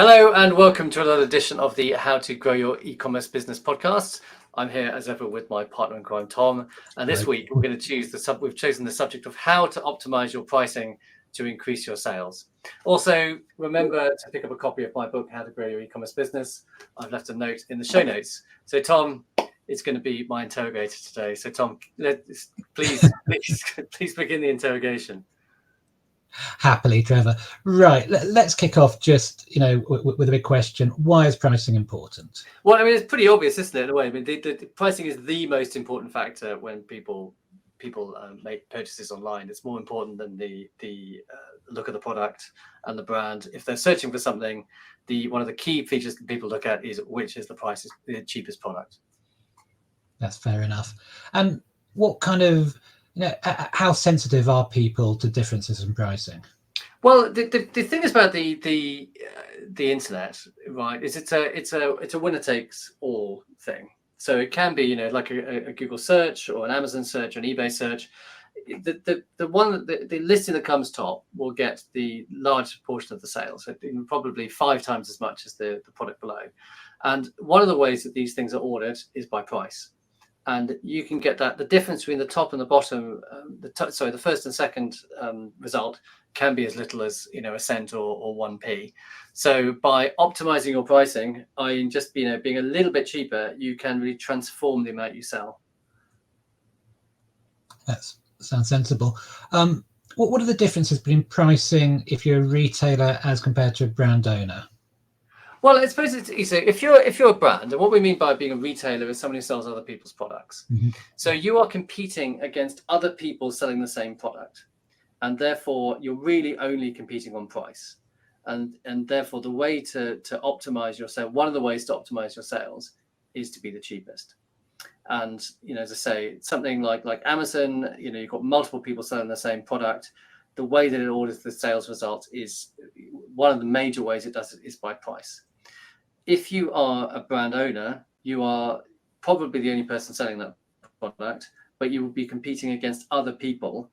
Hello and welcome to another edition of the How to Grow Your E-commerce Business podcast. I'm here as ever with my partner in crime, Tom. And this week we're going to we've chosen the subject of how to optimize your pricing to increase your sales. Also, remember to pick up a copy of my book, How to Grow Your E-commerce Business. I've left a note in the show notes. So Tom, it's going to be my interrogator today. So Tom, please begin the interrogation. Happily, Trevor. Right, let's kick off just, with a big question. Why is pricing important? Well, I mean, it's pretty obvious, isn't it, in a way? I mean, the pricing is the most important factor when people make purchases online. It's more important than the look of the product and the brand. If they're searching for something, one of the key features that people look at is which is the cheapest product. That's fair enough. And what kind of how sensitive are people to differences in pricing? Well, the thing is about the internet, right? Is it's a winner takes all thing. So it can be like a Google search or an Amazon search or an eBay search. The listing that comes top will get the largest portion of the sales, so probably 5 times as much as the product below. And one of the ways that these things are ordered is by price. And you can get the difference between the top and the bottom, the first and second result can be as little as a cent or 1p. So by optimizing your pricing, just being a little bit cheaper, you can really transform the amount you sell. That sounds sensible. What are the differences between pricing if you're a retailer as compared to a brand owner? Well, I suppose it's easy. If you're a brand, and what we mean by being a retailer is somebody who sells other people's products. Mm-hmm. So you are competing against other people selling the same product, and therefore you're really only competing on price. And therefore the way to optimize your sale, one of the ways to optimize your sales is to be the cheapest. And as I say, something like Amazon, you've got multiple people selling the same product. The way that it orders the sales results is one of the major ways it does it is by price. If you are a brand owner, you are probably the only person selling that product, but you will be competing against other people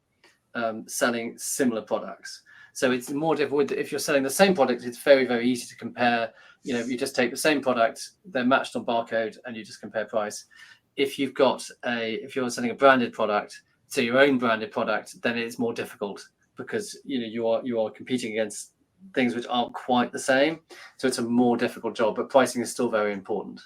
selling similar products. So it's more difficult. If you're selling the same product, it's very, very easy to compare. You just take the same product, they're matched on barcode, and you just compare price. If you're selling a branded product, so your own branded product, then it's more difficult because you are competing against things which aren't quite the same. So it's a more difficult job, but pricing is still very important.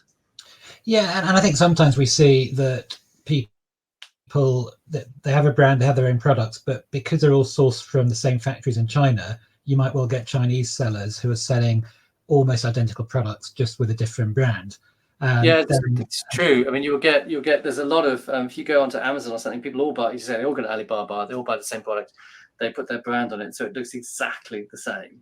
Yeah, and I think sometimes we see that people that they have a brand, they have their own products, but because they're all sourced from the same factories in China, you might well get Chinese sellers who are selling almost identical products just with a different brand. It's true. I mean, you'll get. There's a lot of if you go onto Amazon or something, people all buy. You say they all go to Alibaba. They all buy the same product. They put their brand on it, so it looks exactly the same.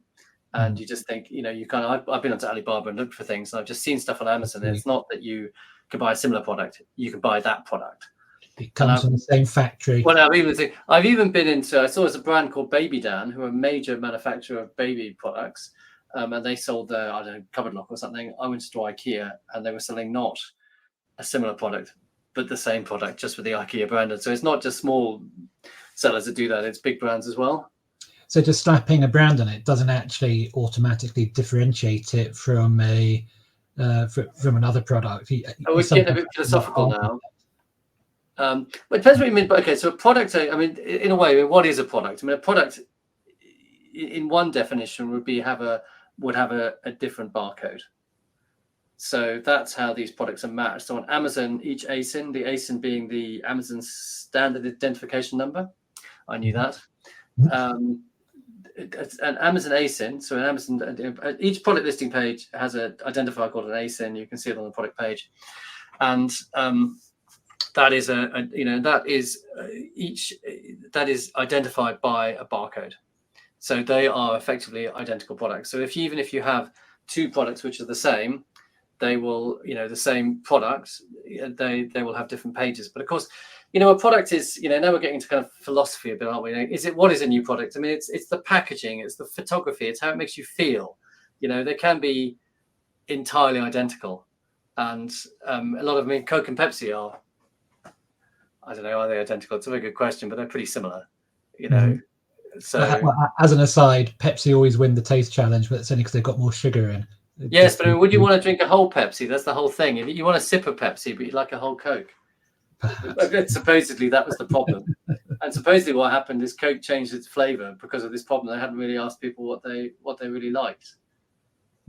And you just think, you kind of. I've been onto Alibaba and looked for things, and I've just seen stuff on Amazon. And it's not that you can buy a similar product; you can buy that product. It comes from the same factory. Well, I've even been into. I saw there's a brand called Baby Dan, who are a major manufacturer of baby products. And they sold their, cupboard lock or something. I went to IKEA and they were selling not a similar product, but the same product, just with the IKEA brand. So it's not just small sellers that do that; it's big brands as well. So just slapping a brand on it doesn't actually automatically differentiate it from from another product. We're getting a bit philosophical now. But it depends what you mean. But okay, so a product. I mean, in a way, what is a product? I mean, a product, in one definition, would have a different barcode. So that's how these products are matched. So on Amazon, each ASIN, the ASIN being the Amazon standard identification number. I knew that. An Amazon ASIN, so an Amazon, each product listing page has an identifier called an ASIN. You can see it on the product page. And that is that is identified by a barcode. So they are effectively identical products. So even if you have 2 products which are the same, they will, the same product, they will have different pages. But of course, a product is, now we're getting into kind of philosophy a bit, aren't we? What is a new product? I mean, it's the packaging, it's the photography, it's how it makes you feel. They can be entirely identical. And a lot of, Coke and Pepsi are, I don't know, are they identical? It's a very good question, but they're pretty similar, So as an aside, Pepsi always win the taste challenge, but it's only because they've got more sugar in. yes, but I mean, would you want to drink a whole Pepsi? That's the whole thing. If you want a sip of Pepsi, but you like a whole Coke. Perhaps. Supposedly that was the problem. And supposedly what happened is Coke changed its flavour because of this problem. They hadn't really asked people what they really liked.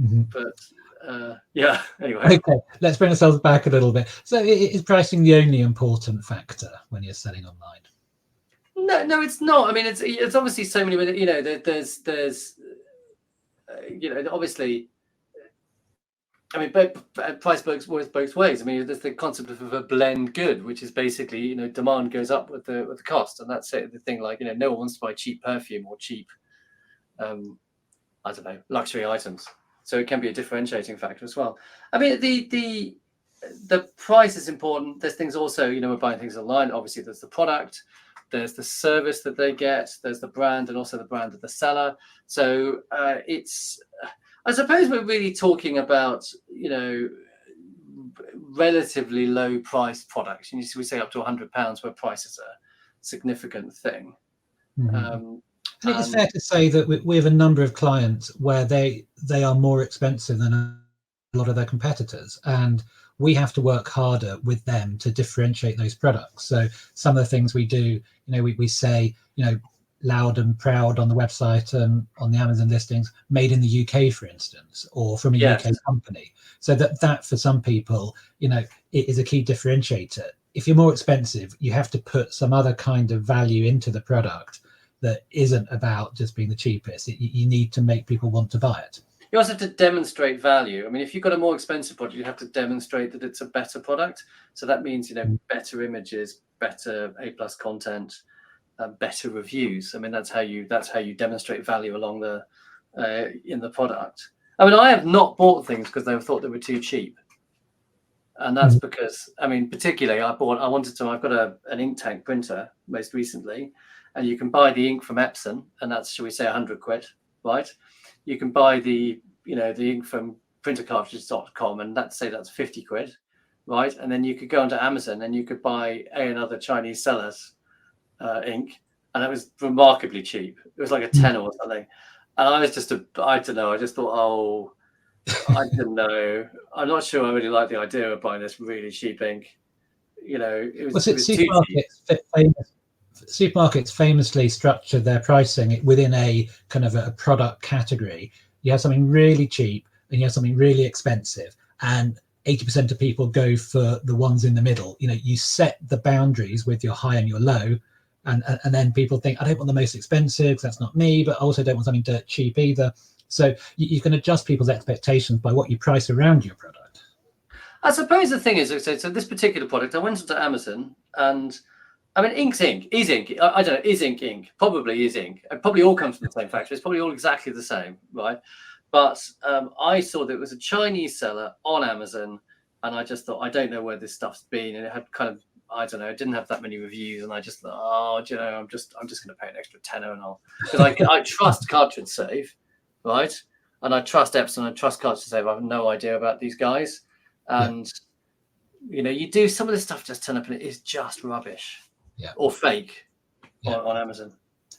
Mm-hmm. But yeah, anyway. Okay, let's bring ourselves back a little bit. So is pricing the only important factor when you're selling online? No, it's not. I mean, it's obviously so many. You know, there's you know, obviously. I mean, price works both ways. I mean, there's the concept of a blend good, which is basically, you know, demand goes up with the cost, and that's it. The thing, like, you know, no one wants to buy cheap perfume or cheap, I don't know, luxury items. So it can be a differentiating factor as well. I mean, the price is important. There's things also, you know, we're buying things online. Obviously, there's the product, there's the service that they get, there's the brand, and also the brand of the seller. So I suppose we're really talking about, you know, relatively low price products. We say up to £100, where price is a significant thing. Mm-hmm. And it is fair to say that we have a number of clients where they are more expensive than a lot of their competitors, and we have to work harder with them to differentiate those products. So some of the things we do, you know, we say, you know, loud and proud on the website and on the Amazon listings, made in the UK, for instance, or from a UK company. So that for some people, you know, it is a key differentiator. If you're more expensive, you have to put some other kind of value into the product that isn't about just being the cheapest. You need to make people want to buy it. You also have to demonstrate value. I mean, if you've got a more expensive product, you have to demonstrate that it's a better product. So that means, you know, better images, better A+ content, better reviews. I mean, that's how you demonstrate value along the in the product. I mean, I have not bought things because they thought they were too cheap, and that's because, I mean, particularly I've got an ink tank printer most recently, and you can buy the ink from Epson, and that's, shall we say, £100, right? You can buy the ink from printercartridges.com, and that's 50 quid, right? And then you could go onto Amazon and you could buy another Chinese seller's ink, and it was remarkably cheap. It was like a tenner or something. And I was just I don't know. I just thought, oh, I don't know. I'm not sure I really like the idea of buying this really cheap ink. You know, it was too cheap. Supermarkets famously structure their pricing within a kind of a product category. You have something really cheap and you have something really expensive, and 80% of people go for the ones in the middle. You know, you set the boundaries with your high and your low, and then people think, I don't want the most expensive because that's not me, but I also don't want something dirt cheap either. So you can adjust people's expectations by what you price around your product. I suppose the thing is, so this particular product, I went onto Amazon, and I mean, ink's ink. Is ink? I don't know. Is ink ink? Probably is ink. It probably all comes from the same factory. It's probably all exactly the same, right? But I saw that it was a Chinese seller on Amazon, and I just thought, I don't know where this stuff's been, and it had kind of, I don't know, it didn't have that many reviews, and I just thought, oh, do you know, I'm just going to pay an extra tenner, and because I trust Cartridge Save, right? And I trust Epson, I trust Cartridge Save. I have no idea about these guys, and you know, you do some of this stuff just turn up and it is just rubbish. Or fake on Amazon.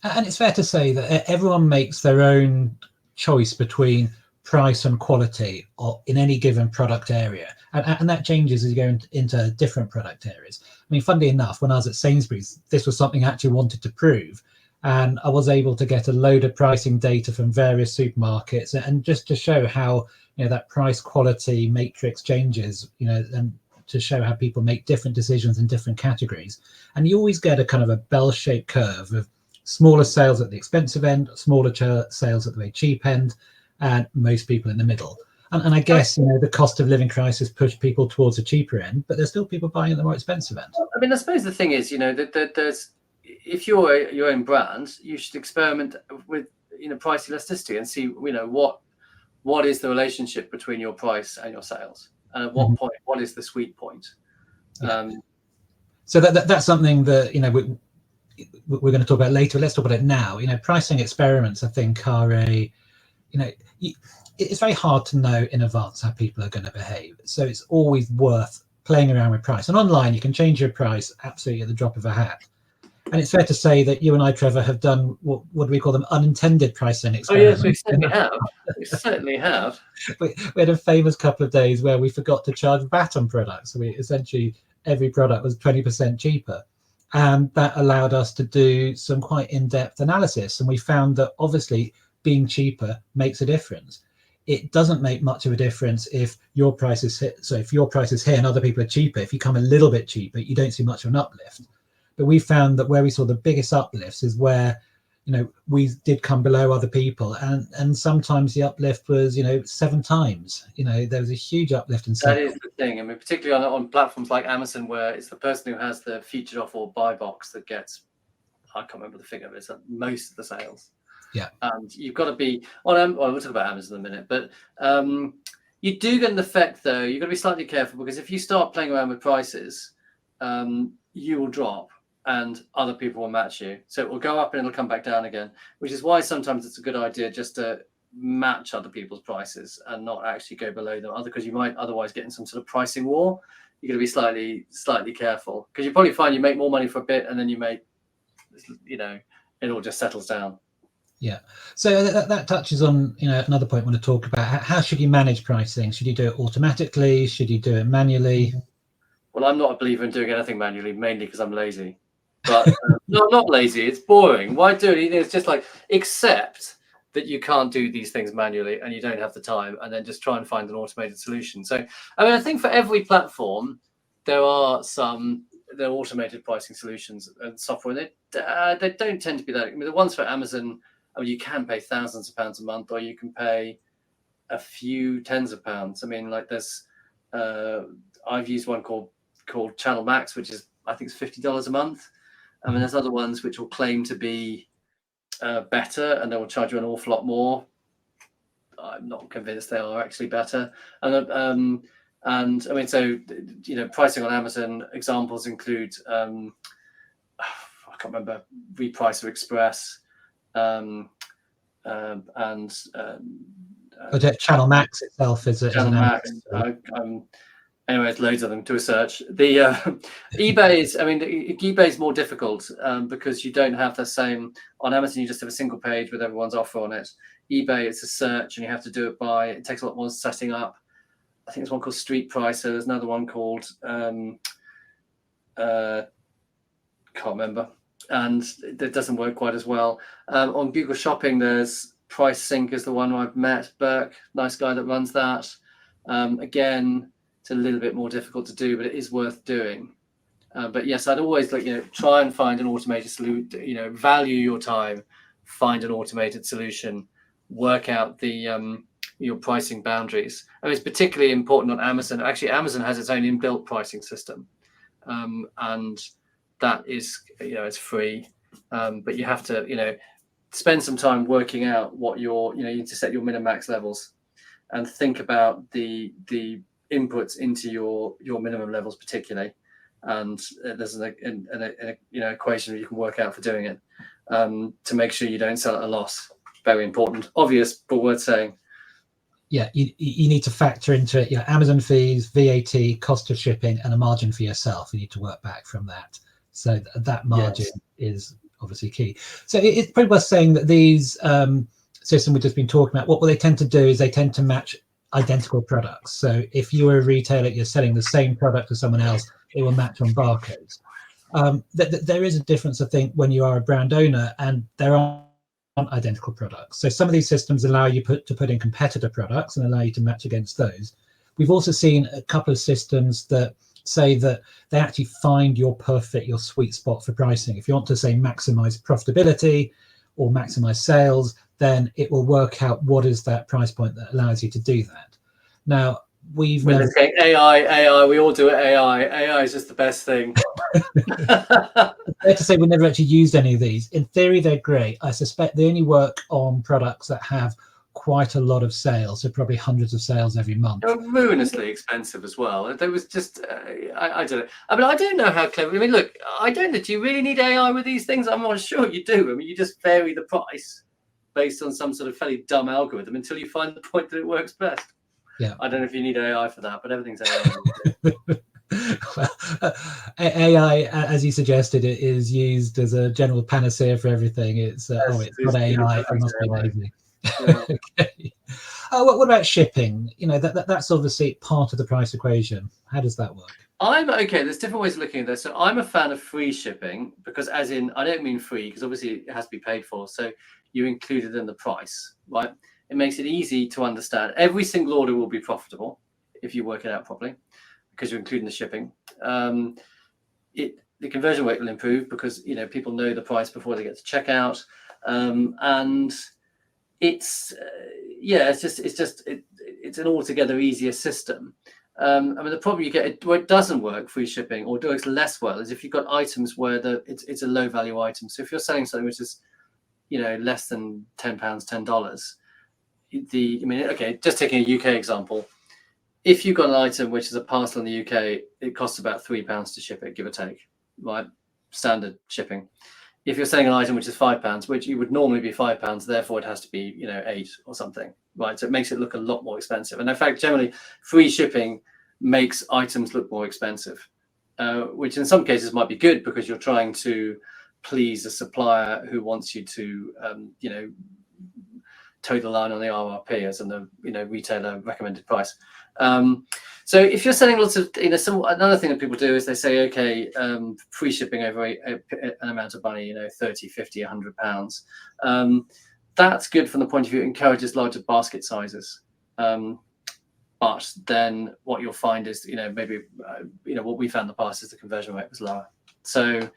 And it's fair to say that everyone makes their own choice between price and quality in any given product area, and that changes as you go into different product areas. I mean, funnily enough, when I was at Sainsbury's, this was something I actually wanted to prove, and I was able to get a load of pricing data from various supermarkets, and just to show how, you know, that price quality matrix changes, you know, and to show how people make different decisions in different categories. And you always get a kind of a bell-shaped curve of smaller sales at the expensive end, smaller sales at the very cheap end, and most people in the middle. And I guess, you know, the cost of living crisis pushed people towards a cheaper end, but there's still people buying at the more expensive end. I mean, I suppose the thing is, you know, that there's, if you're your own brand, you should experiment with, you know, price elasticity and see, you know, what is the relationship between your price and your sales, and at what point, what is the sweet point? So that's something that, you know, we're going to talk about later. Let's talk about it now. You know, pricing experiments, I think, are it's very hard to know in advance how people are going to behave. So it's always worth playing around with price. And online, you can change your price absolutely at the drop of a hat. And it's fair to say that you and I, Trevor, have done what do we call them, unintended pricing Oh experiments. yes, we certainly have. We certainly have. We had a famous couple of days where we forgot to charge VAT on products. So we essentially, every product was 20% cheaper. And that allowed us to do some quite in-depth analysis. And we found that obviously being cheaper makes a difference. It doesn't make much of a difference if your price is hit. So if your price is here and other people are cheaper, if you come a little bit cheaper, you don't see much of an uplift. But we found that where we saw the biggest uplifts is where, we did come below other people, and sometimes the uplift was, 7 times. There was a huge uplift in sales. That is the thing. I mean, particularly on platforms like Amazon, where it's the person who has the featured offer or buy box that gets, I can't remember the figure, but it's most of the sales. Yeah. And you've got to be on. We'll talk about Amazon in a minute, but you do get an effect though. You've got to be slightly careful, because if you start playing around with prices, you will drop, and other people will match you. So it will go up and it'll come back down again, which is why sometimes it's a good idea just to match other people's prices and not actually go below them, because you might otherwise get in some sort of pricing war. You're going to be slightly careful, because you probably find you make more money for a bit and then you make, it all just settles down. Yeah. So that touches on, another point I want to talk about. How should you manage pricing? Should you do it automatically? Should you do it manually? Well, I'm not a believer in doing anything manually, mainly because I'm lazy. But no, I'm not lazy. It's boring. Why do it? It's just like, accept that you can't do these things manually and you don't have the time, and then just try and find an automated solution. So, I think for every platform, there are automated pricing solutions and software. They don't tend to be that. I mean, the ones for Amazon, you can pay thousands of pounds a month, or you can pay a few tens of pounds. I mean, like there's, I've used one called Channel Max, which is, I think, it's $50 a month. I mean, there's other ones which will claim to be better, and they will charge you an awful lot more. I'm not convinced they are actually better. And I mean, so pricing on Amazon examples include I can't remember, Repricer Express, and Channel Max itself is Channel Max. Anyway, it's loads of them to a search. The eBay's more difficult because you don't have the same. On Amazon, you just have a single page with everyone's offer on it. eBay, it's a search, and you have to do it it takes a lot more setting up. I think there's one called Street Pricer. There's another one called can't remember, and it doesn't work quite as well. On Google Shopping, there's Price Sync is the one I've met. Burke, nice guy that runs that. Again, it's a little bit more difficult to do, but it is worth doing. But yes, I'd always try and find an automated solution. Value your time, find an automated solution, work out the your pricing boundaries. I mean, it's particularly important on Amazon. Actually, Amazon has its own inbuilt pricing system, and that is it's free, but you have to spend some time working out what you need to set your min and max levels, and think about the inputs into your minimum levels particularly, and there's an equation you can work out for doing it, to make sure you don't sell at a loss. Very important, obvious, but worth saying. Yeah, you need to factor into it Amazon fees, VAT, cost of shipping, and a margin for yourself. You need to work back from that. So that margin is obviously key. So it's probably worth saying that these systems we've just been talking about, what they tend to do is they tend to match identical products. So if you were a retailer, you're selling the same product to someone else, it will match on barcodes. There is a difference, I think, when you are a brand owner and there aren't identical products. So some of these systems allow you to put in competitor products and allow you to match against those. We've also seen a couple of systems that say that they actually find your sweet spot for pricing. If you want to say maximize profitability or maximize sales, then it will work out what is that price point that allows you to do that. Now, we're saying AI, we all do it. AI is just the best thing. Fair to say we've never actually used any of these. In theory, they're great. I suspect they only work on products that have quite a lot of sales, so probably hundreds of sales every month. They're ruinously expensive as well. There was just, I don't know. I mean, I don't know how clever. I mean, look, I don't know. Do you really need AI with these things? I'm not sure you do. I mean, you just vary the price based on some sort of fairly dumb algorithm until you find the point that it works best. Yeah. I don't know if you need AI for that, but everything's AI. Well, AI, as you suggested, it is used as a general panacea for everything. It's Yes, it's not AI, it must be AI. amazing. Yeah. Okay. What about shipping? That's obviously part of the price equation. How does that work? I'm okay. There's different ways of looking at this. So I'm a fan of free shipping because, as in, I don't mean free because obviously it has to be paid for. So you include it in the price, right? It makes it easy to understand. Every single order will be profitable if you work it out properly because you're including the shipping. The conversion rate will improve because people know the price before they get to checkout, and it's it's an altogether easier system. I mean, the problem you get where it doesn't work, free shipping, or works less well, is if you've got items where it's a low value item. So if you're selling something which is less than £10, $10, just taking a UK example, if you've got an item which is a parcel in the UK, it costs about £3 to ship it, give or take, right? Standard shipping. If you're selling an item which is £5, which it would normally be £5, therefore it has to be, 8 or something, right? So it makes it look a lot more expensive. And in fact, generally, free shipping makes items look more expensive, which in some cases might be good because you're trying to please a supplier who wants you to, toe the line on the RRP as in the retailer recommended price. So if you're selling lots of, another thing that people do is they say, okay, free shipping over an amount of money, 30, 50, £100. That's good from the point of view, it encourages larger basket sizes. But then what you'll find is, maybe, what we found in the past is the conversion rate was lower. So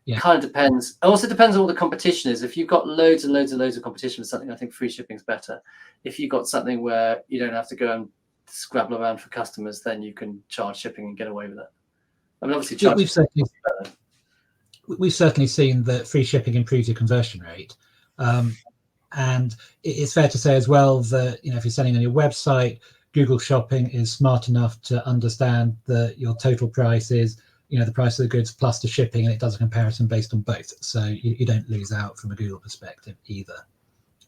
it kind of depends. It also depends on what the competition is. If you've got loads and loads and loads of competition with something, I think free shipping is better. If you've got something where you don't have to go and scrabble around for customers, then you can charge shipping and get away with it. I mean, obviously, we've certainly seen that free shipping improves your conversion rate. And it's fair to say as well that, if you're selling on your website, Google Shopping is smart enough to understand that your total price is, the price of the goods plus the shipping, and it does a comparison based on both. So you don't lose out from a Google perspective either.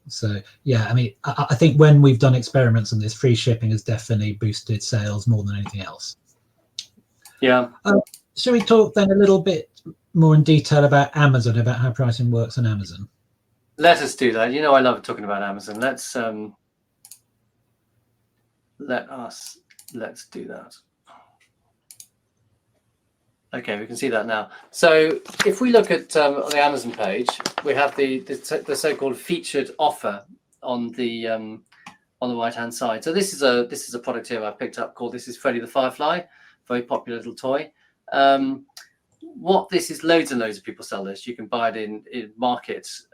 So, I mean, I think when we've done experiments on this, free shipping has definitely boosted sales more than anything else. Yeah. Shall we talk then a little bit more in detail about Amazon, about how pricing works on Amazon? Let us do that. I love talking about Amazon. Let's do that. Okay, we can see that now. So if we look at on the Amazon page, we have the so-called featured offer on the right-hand side. So this is a product here I picked up called This is Freddy the Firefly, very popular little toy. What this is, loads and loads of people sell this. You can buy it in markets,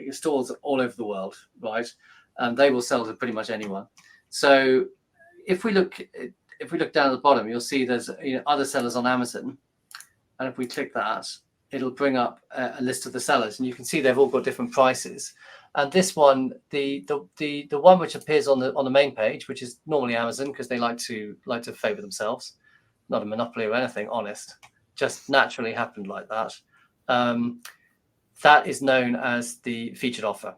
stores all over the world, right? And they will sell to pretty much anyone. So if we look down at the bottom, you'll see there's other sellers on Amazon. And if we click that, it'll bring up a list of the sellers, and you can see they've all got different prices. And this one, the one which appears on the main page, which is normally Amazon, because they like to favor themselves, not a monopoly or anything, honest, just naturally happened like that. That is known as the featured offer.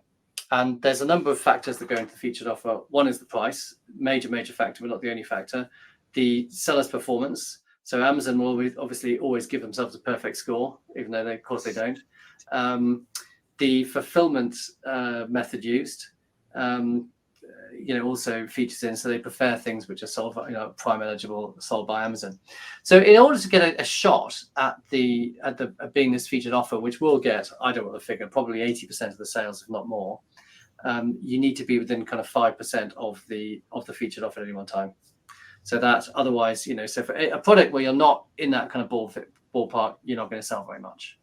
And there's a number of factors that go into the featured offer. One is the price, major factor, but not the only factor. The seller's performance. So Amazon will obviously always give themselves a perfect score, even though of course they don't. The fulfillment method used, also features in. So they prefer things which are sold, Prime eligible, sold by Amazon. So in order to get a shot at being this featured offer, which will get, I don't know the figure, probably 80% of the sales, if not more, you need to be within kind of 5% of the featured offer at any one time. So that otherwise, so for a product where you're not in that kind of ballpark, you're not going to sell very much.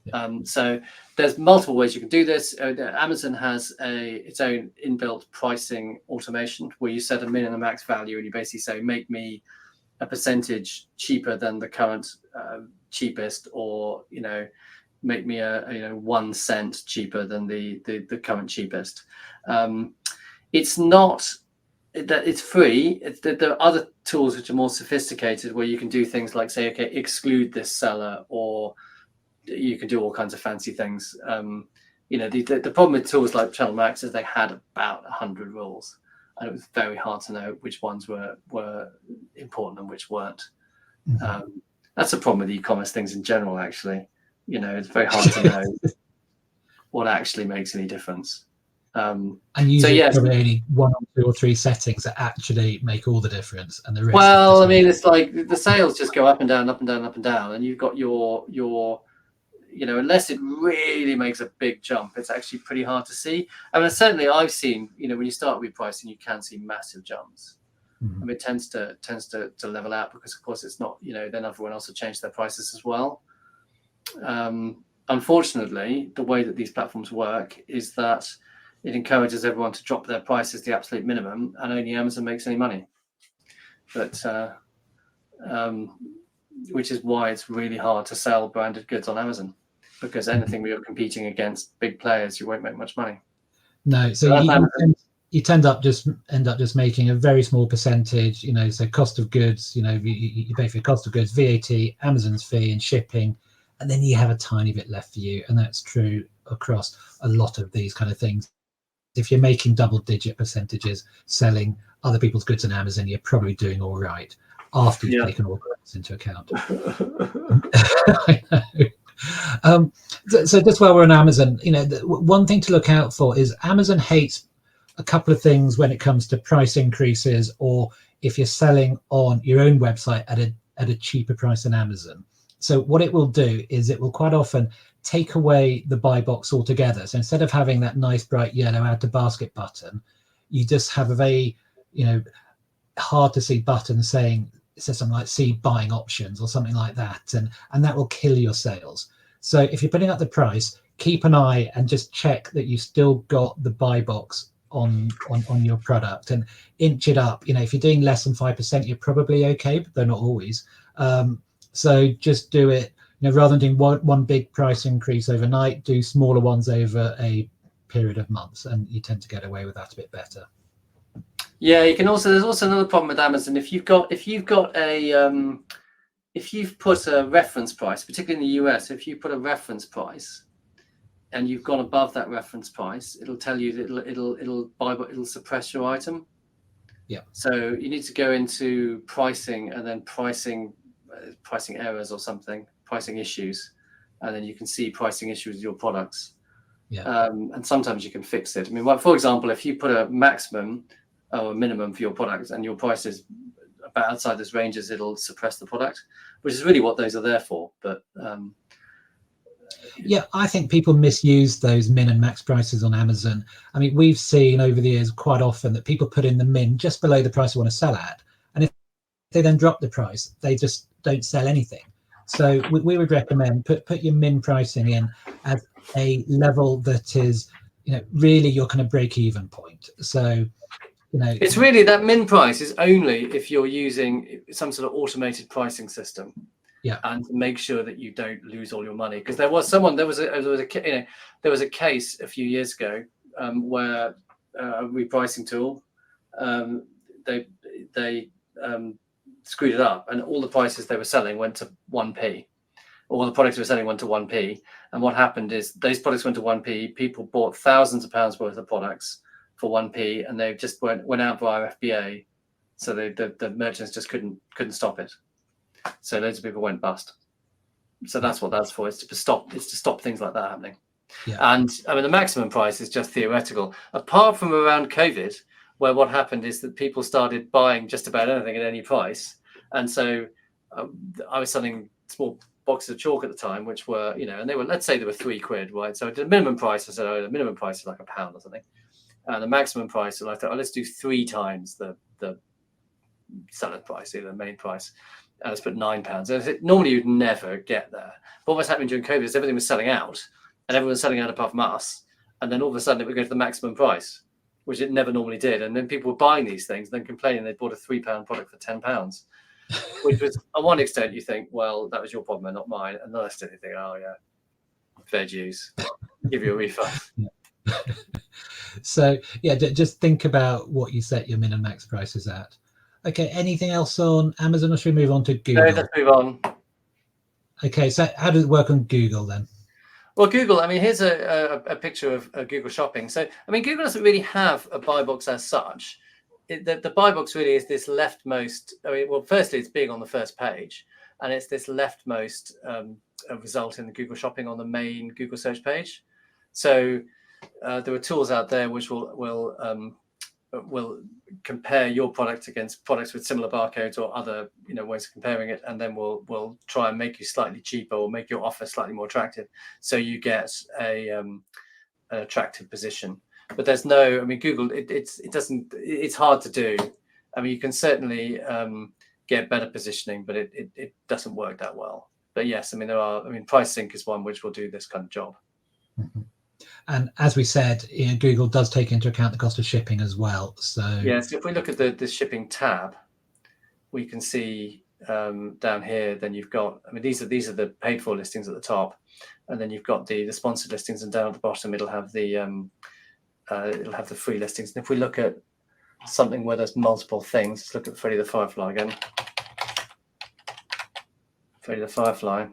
Yeah. So there's multiple ways you can do this. Amazon has its own inbuilt pricing automation where you set a min and a max value, and you basically say, make me a percentage cheaper than the current cheapest, or make me a 1 cent cheaper than the current cheapest. It's not that it's free. There are other tools which are more sophisticated where you can do things like say, okay, exclude this seller, or you can do all kinds of fancy things. The problem with tools like Channel Max is they had about 100 rules, and it was very hard to know which ones were important and which weren't. That's a problem with e-commerce things in general, actually. It's very hard to know what actually makes any difference. And usually probably only 1 or 2 or 3 settings that actually make all the difference, and the rest. Well, I mean, it's like the sales just go up and down, up and down, up and down, and you've got your unless it really makes a big jump, it's actually pretty hard to see. I mean, certainly I've seen, when you start repricing, you can see massive jumps. I mean, it tends to level out because, of course, it's not, then everyone else will change their prices as well. Unfortunately, the way that these platforms work is that it encourages everyone to drop their prices to the absolute minimum, and only Amazon makes any money. But which is why it's really hard to sell branded goods on Amazon, because anything where you're competing against big players, you won't make much money. No, so you end up just making a very small percentage. So cost of goods. You pay for your cost of goods, VAT, Amazon's fee, and shipping, and then you have a tiny bit left for you. And that's true across a lot of these kind of things. If you're making double-digit percentages selling other people's goods on Amazon, you're probably doing all right after you've taken all this into account. I know. So just while we're on Amazon, one thing to look out for is Amazon hates a couple of things when it comes to price increases, or if you're selling on your own website at a cheaper price than Amazon. So what it will do is it will quite often take away the buy box altogether. So instead of having that nice bright yellow add to basket button, you just have a very hard to see button saying, it says something like see buying options or something like that, and that will kill your sales. So if you're putting up the price, keep an eye and just check that you've still got the buy box on your product, and inch it up. If you're doing less than 5%, you're probably okay, but they're not always. So just do it, rather than doing one big price increase overnight, do smaller ones over a period of months, and you tend to get away with that a bit better. Yeah, you can also. There's also another problem with Amazon. If you've put a reference price, particularly in the US, if you put a reference price and you've gone above that reference price, it'll tell you that it'll suppress your item. Yeah. So you need to go into pricing and then pricing errors or something, pricing issues, and then you can see pricing issues with your products. Yeah. And sometimes you can fix it. I mean, for example, if you put a maximum or a minimum for your product and your price is about outside those ranges, it'll suppress the product, which is really what those are there for. But yeah, I think people misuse those min and max prices on Amazon. I mean, we've seen over the years quite often that people put in the min just below the price they want to sell at, and if they then drop the price, they just don't sell anything. So we would recommend put your min pricing in at a level that is, really your kind of break even point. So it's really that min price is only if you're using some sort of automated pricing system. Yeah. And make sure that you don't lose all your money, because there was a case a few years ago where a repricing tool they screwed it up, and all the prices they were selling went to 1p. All the products they were selling went to 1p, and what happened is those products went to 1p. People bought thousands of pounds worth of products for 1p, and they just went out via FBA, so the merchants just couldn't stop it. So loads of people went bust. So that's what that's for. It's to stop things like that happening. Yeah. And I mean, the maximum price is just theoretical. Apart from around COVID, where what happened is that people started buying just about anything at any price, and so I was selling small boxes of chalk at the time, which were, and they were, let's say they were £3, right? So the minimum price, I said, the minimum price is like £1 or something, and the maximum price, and I thought, let's do 3 times the seller price, the main price. Let's put £9. Normally you'd never get there. But what was happening during COVID is everything was selling out, and everyone was selling out apart from us. And then all of a sudden it would go to the maximum price, which it never normally did. And then people were buying these things and then complaining they bought a £3 product for £10, which was, on one extent, you think, well, that was your problem and not mine. And the next extent, you think, oh yeah, fair dues, give you a refund. Yeah. So yeah, just think about what you set your min and max prices at. Okay, anything else on Amazon, or should we move on to Google? No, let's move on. Okay, so how does it work on Google then? Well, Google, I mean, here's a picture of Google Shopping. So, I mean, Google doesn't really have a buy box as such. The buy box really is this leftmost. I mean, well, firstly, it's big on the first page, and it's this leftmost result in the Google Shopping on the main Google search page. So there are tools out there which will compare your product against products with similar barcodes or other ways of comparing it, and then we'll try and make you slightly cheaper or make your offer slightly more attractive, so you get an attractive position. But there's no, I mean, Google, it's hard to do. I mean, you can certainly get better positioning, but it doesn't work that well. But yes, I mean, Price Sync is one which will do this kind of job. Mm-hmm. And as we said, Google does take into account the cost of shipping as well. So yes, if we look at the shipping tab, we can see down here. Then you've got, I mean, these are the paid for listings at the top, and then you've got the sponsored listings, and down at the bottom it'll have the free listings. And if we look at something where there's multiple things, let's look at Freddy the Firefly again. Freddy the Firefly.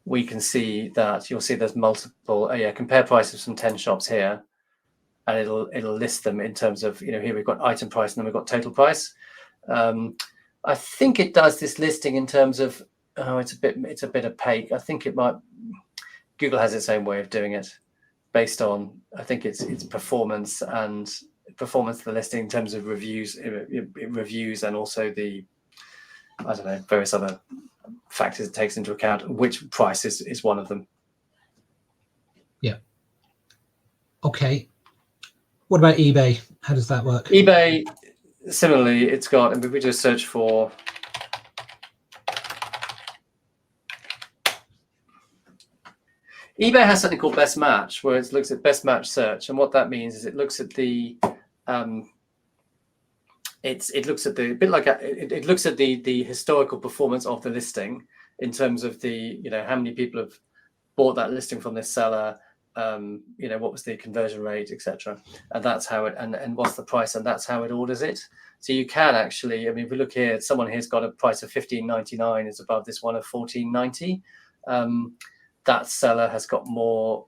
We can see that you'll see there's multiple. Compare prices from 10 shops here, and it'll list them in terms of here we've got item price and then we've got total price. I think it does this listing in terms of it's a bit opaque. I think Google has its own way of doing it based on, I think it's performance and performance of the listing in terms of reviews and also the various other factors it takes into account, which price is one of them. Yeah. Okay. What about eBay? How does that work? eBay, similarly, it's got, and if we just search for eBay has something called Best Match, where it looks at Best Match search, and what that means is it looks at the it looks at the historical performance of the listing in terms of the how many people have bought that listing from this seller, what was the conversion rate, etc. And that's how it and what's the price, and that's how it orders it. So you can actually, I mean, if we look here, someone here's got a price of $15.99 is above this one of $14.90. That seller has got more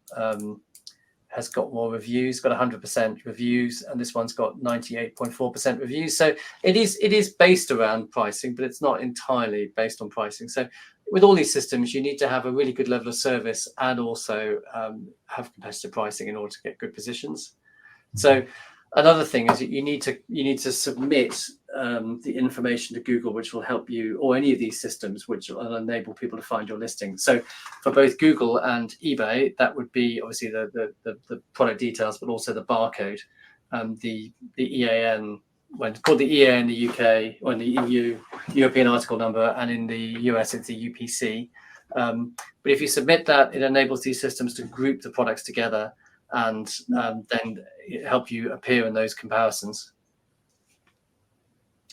reviews, got 100% reviews, and this one's got 98.4% reviews. So it is based around pricing, but it's not entirely based on pricing. So with all these systems, you need to have a really good level of service and also have competitive pricing in order to get good positions. So another thing is that you need to submit the information to Google, which will help you, or any of these systems, which will enable people to find your listing. So for both Google and eBay, that would be obviously the product details, but also the barcode, the EAN, when it's called the EAN in the UK or in the EU, European article number, and in the US it's the UPC. But if you submit that, it enables these systems to group the products together and then help you appear in those comparisons.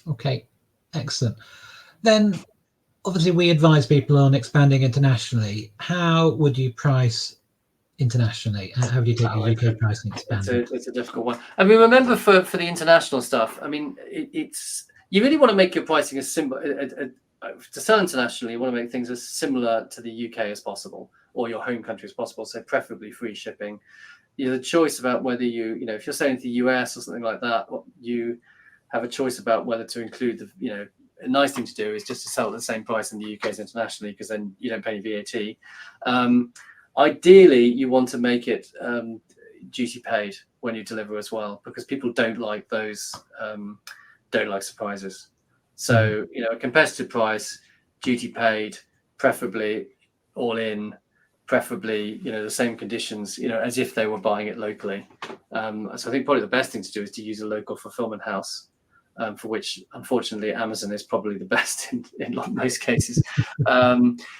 Okay, excellent. Then obviously we advise people on expanding internationally. How would you price internationally? How would you take your UK pricing expanding? It's a difficult one. I mean, remember for the international stuff, I mean, it's you really want to make your pricing as simple to sell internationally. You want to make things as similar to the UK as possible, or your home country as possible. So preferably free shipping. You have a choice about whether if you're selling to the US or something like that, you have a choice about whether to include the, a nice thing to do is just to sell at the same price in the UK as internationally, because then you don't pay any VAT. Ideally, you want to make it duty paid when you deliver as well, because people don't like those, don't like surprises. So, a competitive price, duty paid, preferably all in, preferably, the same conditions, as if they were buying it locally. So I think probably the best thing to do is to use a local fulfillment house, for which, unfortunately, Amazon is probably the best in most cases.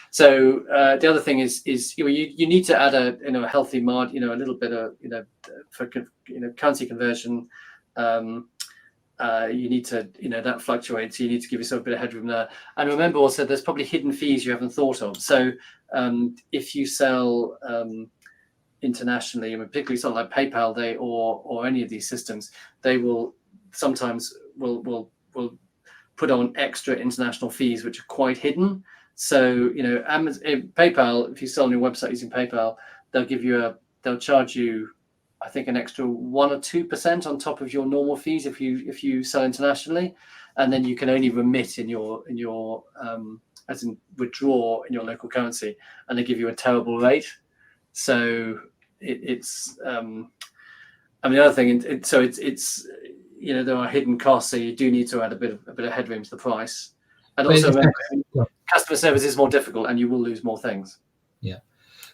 So the other thing is you need to add a healthy margin, a little bit of for currency conversion. You need to that fluctuates. So you need to give yourself a bit of headroom there. And remember also, there's probably hidden fees you haven't thought of. So if you sell internationally, and particularly something like PayPal, or any of these systems, they will sometimes will put on extra international fees which are quite hidden. So Amazon, PayPal, if you sell on your website using PayPal, they'll charge you, I think, an extra 1 or 2% on top of your normal fees if you sell internationally, and then you can only remit in your as in withdraw in your local currency, and they give you a terrible rate. So it's the other thing. It's there are hidden costs, so you do need to add a bit of headroom to the price. And also remember, customer service is more difficult, and you will lose more things. Yeah.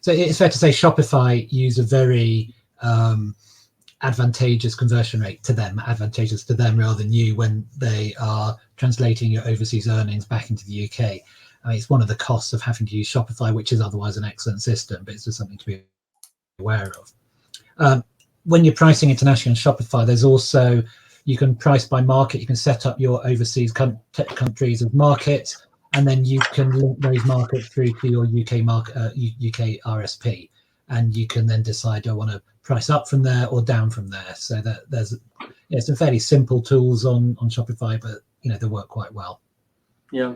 So it's fair to say Shopify use a very advantageous conversion rate to them, advantageous to them rather than you when they are translating your overseas earnings back into the UK. I mean, it's one of the costs of having to use Shopify, which is otherwise an excellent system, but it's just something to be aware of. When you're pricing internationally on Shopify, there's also, you can price by market. You can set up your overseas countries as markets, and then you can link those markets through to your UK market, UK RSP, and you can then decide, do I want to price up from there or down from there? So that there's some fairly simple tools on Shopify, but they work quite well. Yeah.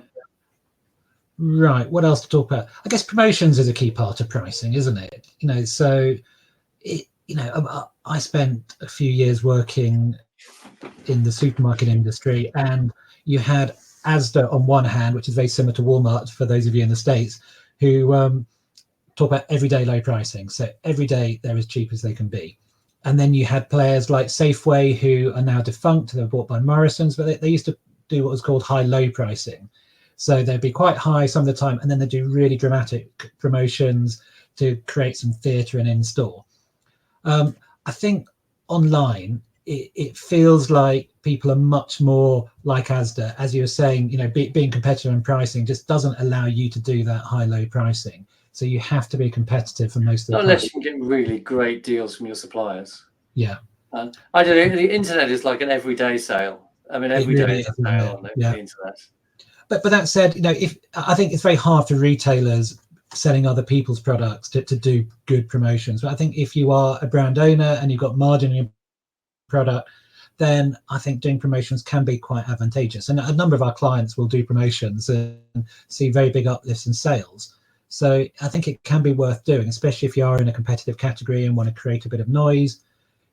Right. What else to talk about? I guess promotions is a key part of pricing, isn't it? I spent a few years working in the supermarket industry, and you had Asda on one hand, which is very similar to Walmart for those of you in the States, who talk about everyday low pricing. So every day they're as cheap as they can be. And then you had players like Safeway, who are now defunct. They were bought by Morrison's, but they used to do what was called high-low pricing. So they'd be quite high some of the time, and then they do really dramatic promotions to create some theatre and in-store. I think online, it feels like people are much more like Asda. As you were saying, being competitive in pricing just doesn't allow you to do that high-low pricing. So you have to be competitive for most of the time. Unless you can get really great deals from your suppliers. Yeah. I don't know. The internet is like an everyday sale. I mean, every day is a sale on the internet. But that said, I think it's very hard for retailers selling other people's products to do good promotions. But I think if you are a brand owner and you've got margin in your product, then I think doing promotions can be quite advantageous. And a number of our clients will do promotions and see very big uplifts in sales. So I think it can be worth doing, especially if you are in a competitive category and want to create a bit of noise.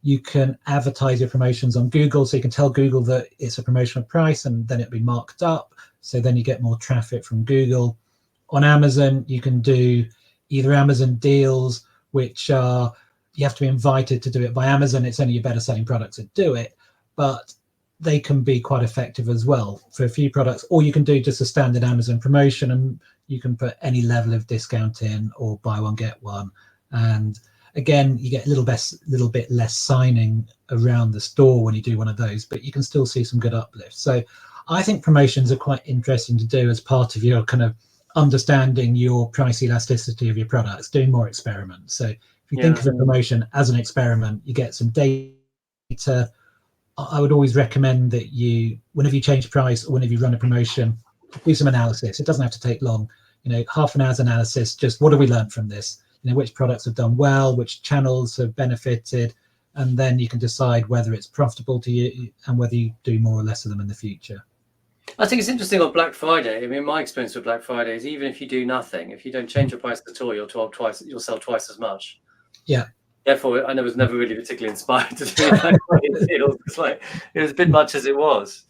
You can advertise your promotions on Google, so you can tell Google that it's a promotional price, and then it'll be marked up. So then you get more traffic from Google. On Amazon, you can do either Amazon deals, which are, you have to be invited to do it by Amazon. It's only your better selling products that do it, but they can be quite effective as well for a few products. Or you can do just a standard Amazon promotion, and you can put any level of discount in, or buy one, get one. And again, you get a little bit less signing around the store when you do one of those, but you can still see some good uplift. So I think promotions are quite interesting to do as part of your kind of understanding your price elasticity of your products, doing more experiments. So if you think of a promotion as an experiment, you get some data. I would always recommend that whenever you change price or whenever you run a promotion, do some analysis. It doesn't have to take long. Half an hour's analysis, just what have we learned from this? Which products have done well, which channels have benefited, and then you can decide whether it's profitable to you and whether you do more or less of them in the future. I think it's interesting on Black Friday. I mean, my experience with Black Friday is even if you do nothing, if you don't change your price at all, you'll sell twice as much. Yeah. Therefore, I was never really particularly inspired to do Black Friday deals. It was a bit much as it was.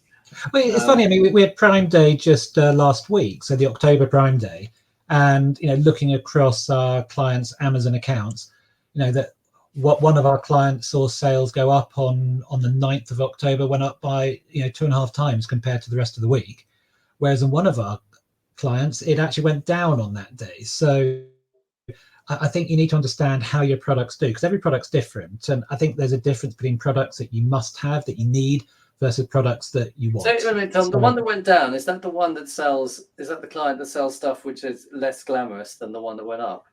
Well, it's funny. I mean, we had Prime Day just last week, so the October Prime Day, and looking across our clients' Amazon accounts, that one of our clients saw sales go up on the 9th of October, went up by 2.5 times compared to the rest of the week, whereas on one of our clients it actually went down on that day. So I think you need to understand how your products do, because every product's different, and I think there's a difference between products that you must have, that you need, versus products that you want. So, Tom, the one that went down, is that the one that sells? Is that the client that sells stuff which is less glamorous than the one that went up?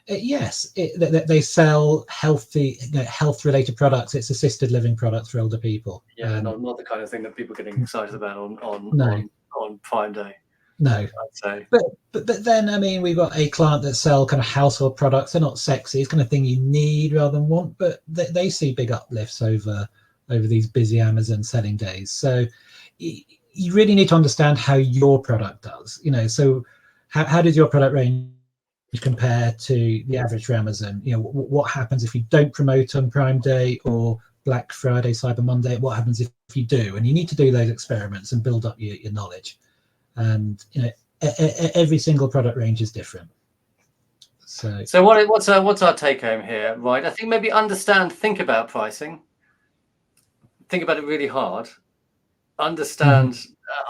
Yes, they sell healthy, health-related products. It's assisted living products for older people. Yeah, not the kind of thing that people are getting excited about on Prime Day. No, I'd say. But then, I mean, we've got a client that sell kind of household products. They're not sexy. It's kind of thing you need rather than want, but they see big uplifts over these busy Amazon selling days. So you really need to understand how your product does. So how does your product range compare to the average for Amazon? What happens if you don't promote on Prime Day or Black Friday, Cyber Monday? What happens if you do? And you need to do those experiments and build up your knowledge. And every single product range is different. So what's our take home here, right? I think maybe think about pricing, think about it really hard, understand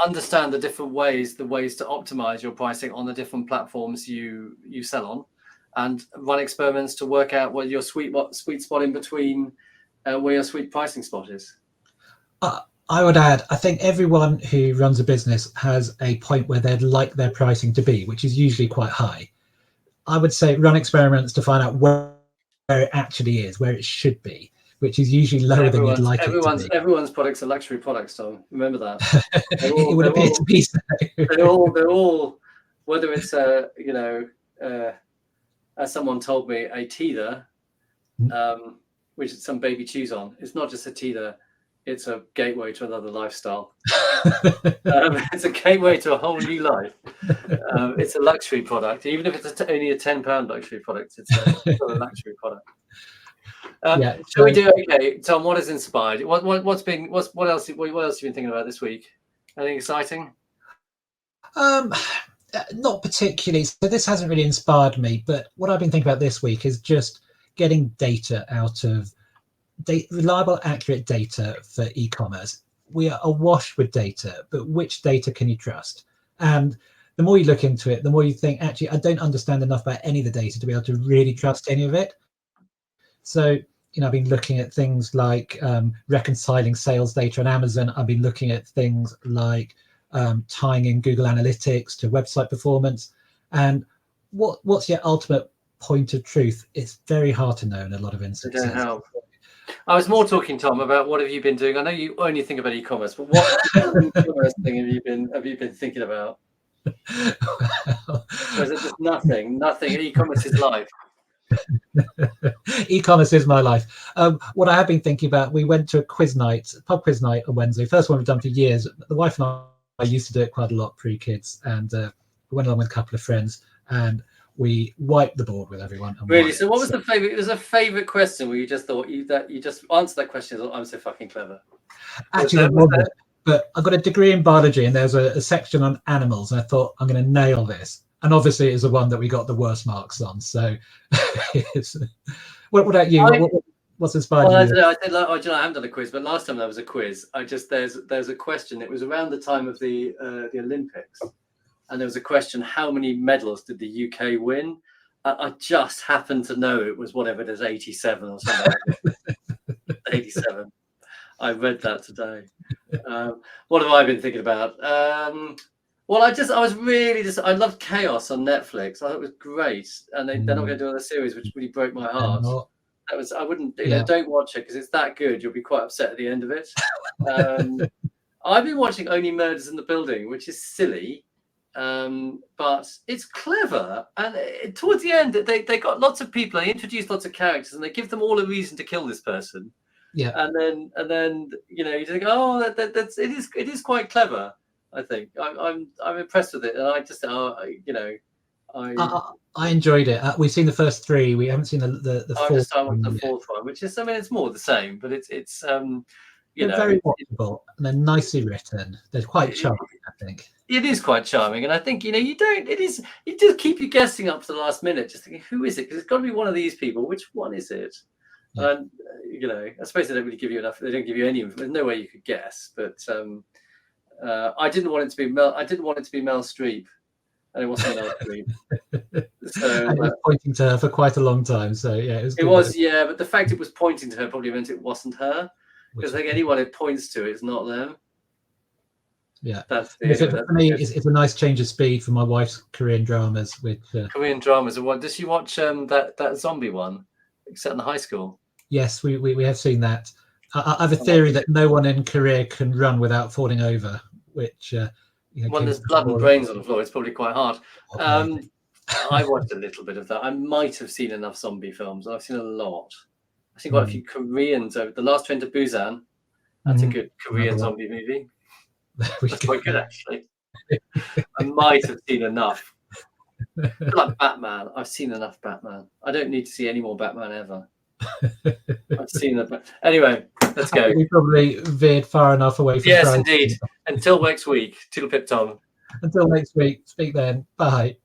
the different ways to optimize your pricing on the different platforms you sell on, and run experiments to work out what your sweet spot in between, where your sweet pricing spot is. I would add, I think everyone who runs a business has a point where they'd like their pricing to be, which is usually quite high. I would say run experiments to find out where it actually is, where it should be, which is usually lower than you'd like it to be. Everyone's products are luxury products, Tom. Remember that. It would appear to be so. They're all, whether it's as someone told me, a teether, which is some baby chews on. It's not just a teether. It's a gateway to another lifestyle. It's a gateway to a whole new life. It's a luxury product, even if it's only a £10 luxury product. It's still a luxury product. Shall we do? Okay, Tom. What has inspired? What else have you been thinking about this week? Anything exciting? Not particularly. So this hasn't really inspired me. But what I've been thinking about this week is just getting data out of reliable, accurate data for e-commerce. We are awash with data, but which data can you trust? And the more you look into it, the more you think, actually, I don't understand enough about any of the data to be able to really trust any of it. So, I've been looking at things like reconciling sales data on Amazon. I've been looking at things like tying in Google Analytics to website performance. And what's your ultimate point of truth? It's very hard to know in a lot of instances. They don't help. I was more talking, Tom, about what have you been doing? I know you only think about e-commerce, but what e-commerce thing have you been thinking about? Or is it just nothing? E-commerce is life. E-commerce is my life. What I have been thinking about, we went to a pub quiz night on Wednesday. First one we've done for years. The wife and I used to do it quite a lot pre-kids, and we went along with a couple of friends, and we wiped the board with everyone. Really? So what was the favorite? It was a favorite question where you just thought you just answered that question. I'm so fucking clever. Actually, but I got a degree in biology, and there's a section on animals, and I thought I'm going to nail this. And obviously, it's the one that we got the worst marks on. So, what about you? What's inspired you? I haven't done a quiz, but last time there was a quiz. There's a question. It was around the time of the Olympics. And there was a question, how many medals did the UK win? I just happened to know it was whatever it is, 87 or something like that. 87. I read that today. What have I been thinking about? I loved Chaos on Netflix. I thought it was great. And they're not going to do another series, which really broke my heart. I wouldn't, don't watch it because it's that good. You'll be quite upset at the end of it. I've been watching Only Murders in the Building, which is silly. But it's clever, and towards the end they got lots of people, they introduce lots of characters, and they give them all a reason to kill this person. And then you think, oh, it is quite clever. I think I'm impressed with it, and I enjoyed it. We've seen the first three. We haven't seen the fourth one. The fourth one, which is, it's more the same, but it's they're very watchable, and they're nicely written. They're quite charming, I think. It is quite charming, and I think you just keep you guessing up to the last minute, just thinking, who is it? Because it's got to be one of these people. Which one is it? Yeah. And I suppose they don't really give you enough. They don't give you any. There's no way you could guess. But I didn't want it to be Mel. I didn't want it to be Mel Streep, and it wasn't Mel Streep. So I was pointing to her for quite a long time. So yeah, it was. Yeah, but the fact it was pointing to her probably meant it wasn't her. Because I think anyone it points to, it's not them. Yeah, for me, it's a nice change of speed for my wife's Korean dramas. Korean dramas, and what does she watch? That zombie one set in the high school. Yes, we have seen that. I have a theory that no one in Korea can run without falling over. Which when there's blood and brains on the floor, it's probably quite hard. I watched a little bit of that. I might have seen enough zombie films. I've seen a lot. I've seen quite a few Koreans. The Last Train to Busan. That's a good Korean zombie movie. That's quite good, actually. I might have seen enough. Like Batman. I've seen enough Batman. I don't need to see any more Batman ever. I've seen that. Anyway, let's go. We probably veered far enough away from Yes, indeed. Until next week. Toodle pip Tom. Until next week, speak then. Bye.